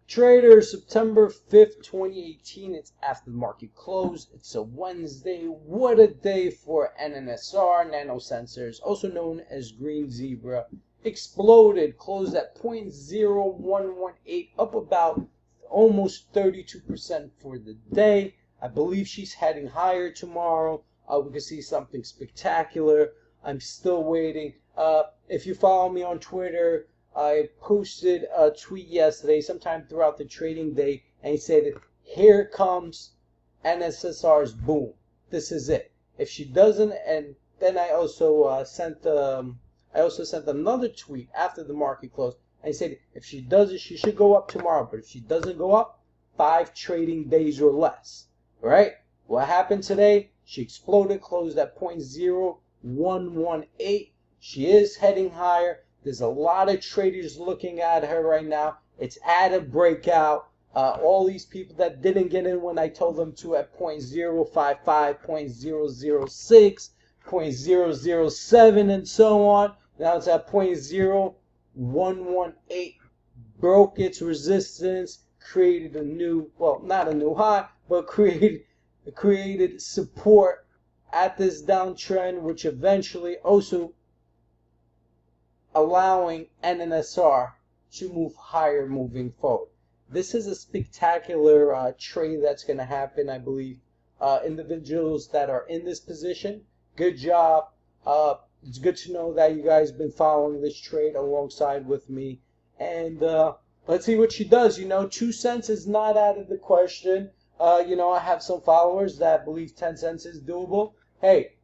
Trader, September 5th, 2018. It's after the market close. It's a Wednesday. What a day for NNSR, nanosensors, also known as Green Zebra. Exploded, closed at 0.0118, up about almost 32% for the day. I believe she's heading higher tomorrow. We can see something spectacular. I'm still waiting. If you follow me on Twitter, I posted a tweet yesterday, sometime throughout the trading day, and he said, "Here comes NSSR's boom. This is it. If she doesn't," and then I also sent another tweet after the market closed, and he said, "If she does it, she should go up tomorrow. But if she doesn't go up, 5 trading days or less." All right. What happened today? She exploded, closed at 0.0118. She is heading higher. There's a lot of traders looking at her right now. It's at a breakout. All these people that didn't get in when I told them to at 0.055, 0.006, 0.007, and so on. Now it's at 0.0118. Broke its resistance, created a new, well, not a new high, but created support at this downtrend, which eventually also allowing NNSR to move higher moving forward. This is a spectacular trade that's going to happen, I believe. Individuals that are in this position, good job. It's good to know that you guys have been following this trade alongside with me. And let's see what she does. 2 cents is not out of the question. I have some followers that believe 10 cents is doable. Hey,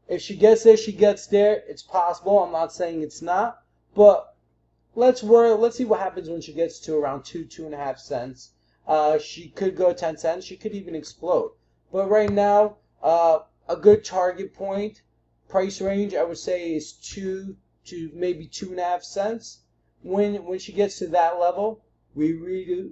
if she gets there, she gets there. It's possible. I'm not saying it's not. But let's see what happens when she gets to around 2.5 cents. She could go 10 cents. She could even explode. But right now, a good target point, price range, I would say is 2 to maybe 2.5 cents. When she gets to that level, we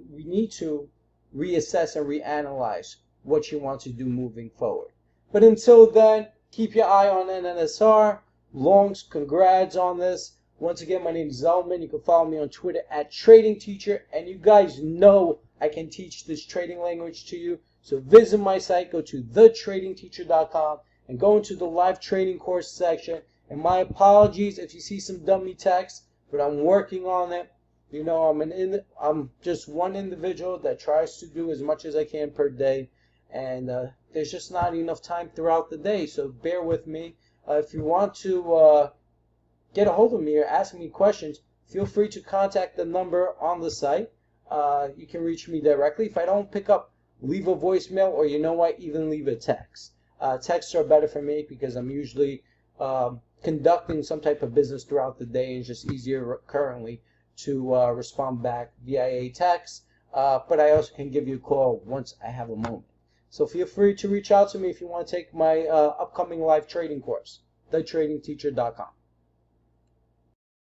need to reassess and reanalyze what she wants to do moving forward. But until then, keep your eye on NNSR. Longs, congrats on this. Once again, my name is Zelman. You can follow me on Twitter at Trading Teacher. And you guys know I can teach this trading language to you. So visit my site. Go to thetradingteacher.com and go into the live trading course section. And my apologies if you see some dummy text, but I'm working on it. I'm just one individual that tries to do as much as I can per day. And there's just not enough time throughout the day, so bear with me. If you want to get a hold of me or ask me questions, feel free to contact the number on the site. You can reach me directly. If I don't pick up, leave a voicemail, or even leave a text. Texts are better for me because I'm usually conducting some type of business throughout the day, and it's just easier currently to respond back via text. But I also can give you a call once I have a moment. So feel free to reach out to me if you want to take my upcoming live trading course, thetradingteacher.com.